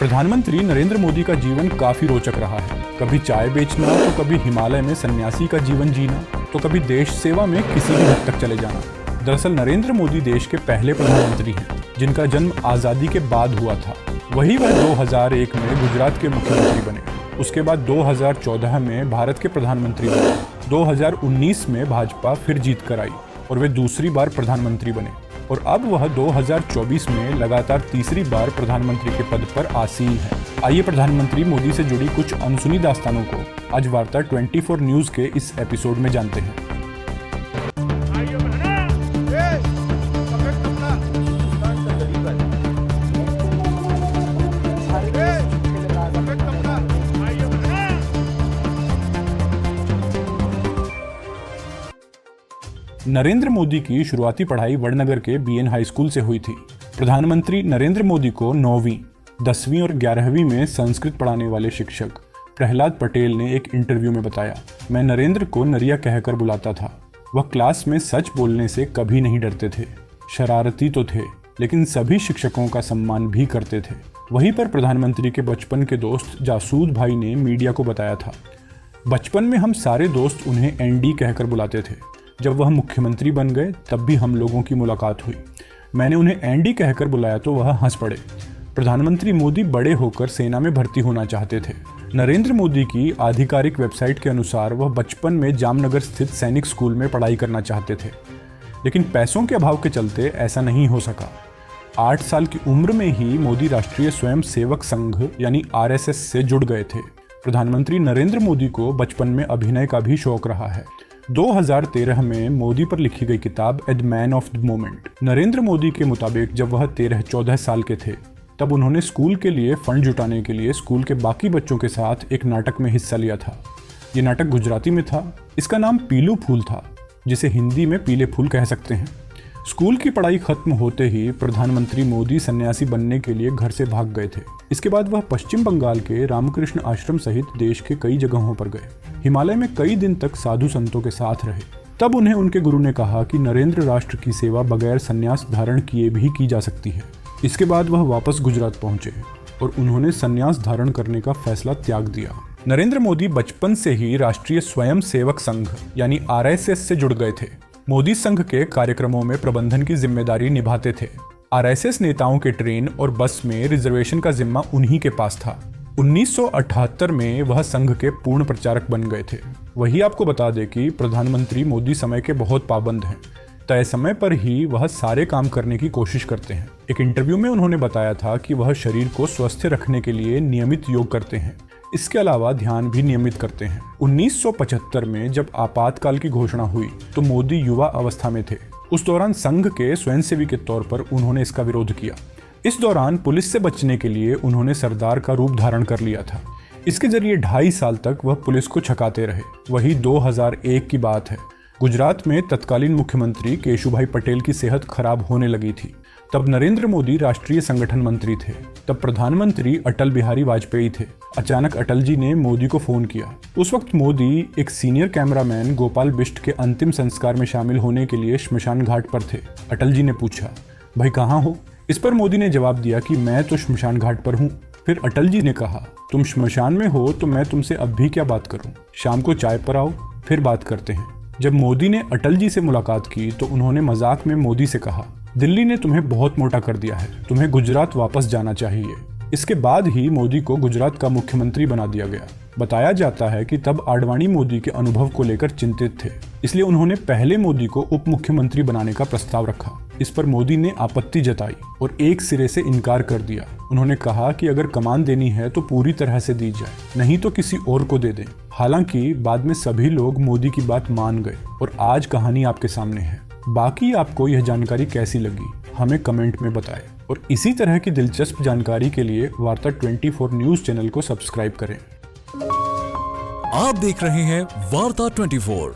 प्रधानमंत्री नरेंद्र मोदी का जीवन काफी रोचक रहा है। कभी चाय बेचना, तो कभी हिमालय में सन्यासी का जीवन जीना, तो कभी देश सेवा में किसी भी हद तक चले जाना। दरअसल नरेंद्र मोदी देश के पहले प्रधानमंत्री हैं जिनका जन्म आज़ादी के बाद हुआ था। वही वह 2001 में गुजरात के मुख्यमंत्री बने। उसके बाद 2014 में भारत के प्रधानमंत्री बने। 2019 में भाजपा फिर जीत कर आई और वे दूसरी बार प्रधानमंत्री बने और अब वह 2024 में लगातार तीसरी बार प्रधानमंत्री के पद पर आसीन है। आइए प्रधानमंत्री मोदी से जुड़ी कुछ अनसुनी दास्तानों को आज वार्ता 24 न्यूज़ के इस एपिसोड में जानते हैं। नरेंद्र मोदी की शुरुआती पढ़ाई वडनगर के बीएन हाई स्कूल से हुई थी। प्रधानमंत्री नरेंद्र मोदी को 9वीं, 10वीं और 11वीं में संस्कृत पढ़ाने वाले शिक्षक प्रहलाद पटेल ने एक इंटरव्यू में बताया, मैं नरेंद्र को नरिया कहकर बुलाता था। वह क्लास में सच बोलने से कभी नहीं डरते थे। शरारती तो थे, लेकिन सभी शिक्षकों का सम्मान भी करते थे। वहीं पर प्रधानमंत्री के बचपन के दोस्त जासूद भाई ने मीडिया को बताया था, बचपन में हम सारे दोस्त उन्हें एनडी कहकर बुलाते थे। जब वह मुख्यमंत्री बन गए तब भी हम लोगों की मुलाकात हुई। मैंने उन्हें एनडी कहकर बुलाया तो वह हंस पड़े। प्रधानमंत्री मोदी बड़े होकर सेना में भर्ती होना चाहते थे। नरेंद्र मोदी की आधिकारिक वेबसाइट के अनुसार वह बचपन में जामनगर स्थित सैनिक स्कूल में पढ़ाई करना चाहते थे, लेकिन पैसों के अभाव के चलते ऐसा नहीं हो सका। 8 साल की उम्र में ही मोदी राष्ट्रीय स्वयं सेवक संघ यानी RSS से जुड़ गए थे। प्रधानमंत्री नरेंद्र मोदी को बचपन में अभिनय का भी शौक रहा है। 2013 में मोदी पर लिखी गई किताब a man of the moment. Narendra Modi के मुताबिक जब वह 13-14 साल के थे तब उन्होंने स्कूल के लिए फंड जुटाने के लिए स्कूल के बाकी बच्चों के साथ एक नाटक में हिस्सा लिया था। ये नाटक गुजराती में था। इसका नाम पीलू फूल था, जिसे हिंदी में पीले फूल कह सकते हैं। स्कूल की पढ़ाई खत्म होते ही प्रधानमंत्री मोदी सन्यासी बनने के लिए घर से भाग गए थे। इसके बाद वह पश्चिम बंगाल के रामकृष्ण आश्रम सहित देश के कई जगहों पर गए। हिमालय में कई दिन तक साधु संतों के साथ रहे। तब उन्हें उनके गुरु ने कहा कि नरेंद्र राष्ट्र की सेवा बगैर संन्यास धारण किए भी की जा सकती है। इसके बाद वह वापस गुजरात पहुंचे और उन्होंने संन्यास धारण करने का फैसला त्याग दिया। नरेंद्र मोदी बचपन से ही राष्ट्रीय स्वयं सेवक संघ यानी RSS से जुड़ गए थे। मोदी संघ के कार्यक्रमों में प्रबंधन की जिम्मेदारी निभाते थे। RSS नेताओं के ट्रेन और बस में रिजर्वेशन का जिम्मा उन्हीं के पास था। 1978 में वह संघ के पूर्ण प्रचारक बन गए थे। वही आपको बता दें कि प्रधानमंत्री मोदी समय के बहुत पाबंद हैं। तय समय पर ही वह सारे काम करने की कोशिश करते हैं। एक इंटरव्यू में उन्होंने बताया था कि वह शरीर को स्वस्थ रखने के लिए नियमित योग करते हैं। इसके अलावा ध्यान भी नियमित करते हैं। 1975 में जब आपातकाल की घोषणा हुई तो मोदी युवा अवस्था में थे। उस दौरान संघ के स्वयंसेवी के तौर पर उन्होंने इसका विरोध किया। इस दौरान पुलिस से बचने के लिए उन्होंने सरदार का रूप धारण कर लिया था। इसके जरिए 2.5 साल तक वह पुलिस को छकाते रहे। वही 2001 की बात है। गुजरात में तत्कालीन मुख्यमंत्री केशुभाई पटेल की सेहत खराब होने लगी थी। तब नरेंद्र मोदी राष्ट्रीय संगठन मंत्री थे। तब प्रधानमंत्री अटल बिहारी वाजपेयी थे। अचानक अटल जी ने मोदी को फोन किया। उस वक्त मोदी एक सीनियर कैमरामैन गोपाल बिष्ट के अंतिम संस्कार में शामिल होने के लिए श्मशान घाट पर थे। अटल जी ने पूछा, भाई कहाँ हो? इस पर मोदी ने जवाब दिया कि मैं तो श्मशान घाट पर हूँ। फिर अटल जी ने कहा, तुम श्मशान में हो तो मैं तुमसे अब भी क्या बात करूँ, शाम को चाय पर आओ, फिर बात करते हैं। जब मोदी ने अटल जी से मुलाकात की तो उन्होंने मजाक में मोदी से कहा, दिल्ली ने तुम्हें बहुत मोटा कर दिया है, तुम्हें गुजरात वापस जाना चाहिए। इसके बाद ही मोदी को गुजरात का मुख्यमंत्री बना दिया गया। बताया जाता है कि तब आडवाणी मोदी के अनुभव को लेकर चिंतित थे, इसलिए उन्होंने पहले मोदी को उप मुख्यमंत्री बनाने का प्रस्ताव रखा। इस पर मोदी ने आपत्ति जताई और एक सिरे से इनकार कर दिया। उन्होंने कहा कि अगर कमान देनी है तो पूरी तरह से दी जाए, नहीं तो किसी और को दे दें। हालांकि बाद में सभी लोग मोदी की बात मान गए और आज कहानी आपके सामने है। बाकी आपको यह जानकारी कैसी लगी हमें कमेंट में बताएं और इसी तरह की दिलचस्प जानकारी के लिए वार्ता 24 न्यूज़ चैनल को सब्सक्राइब करें। आप देख रहे हैं वार्ता 24।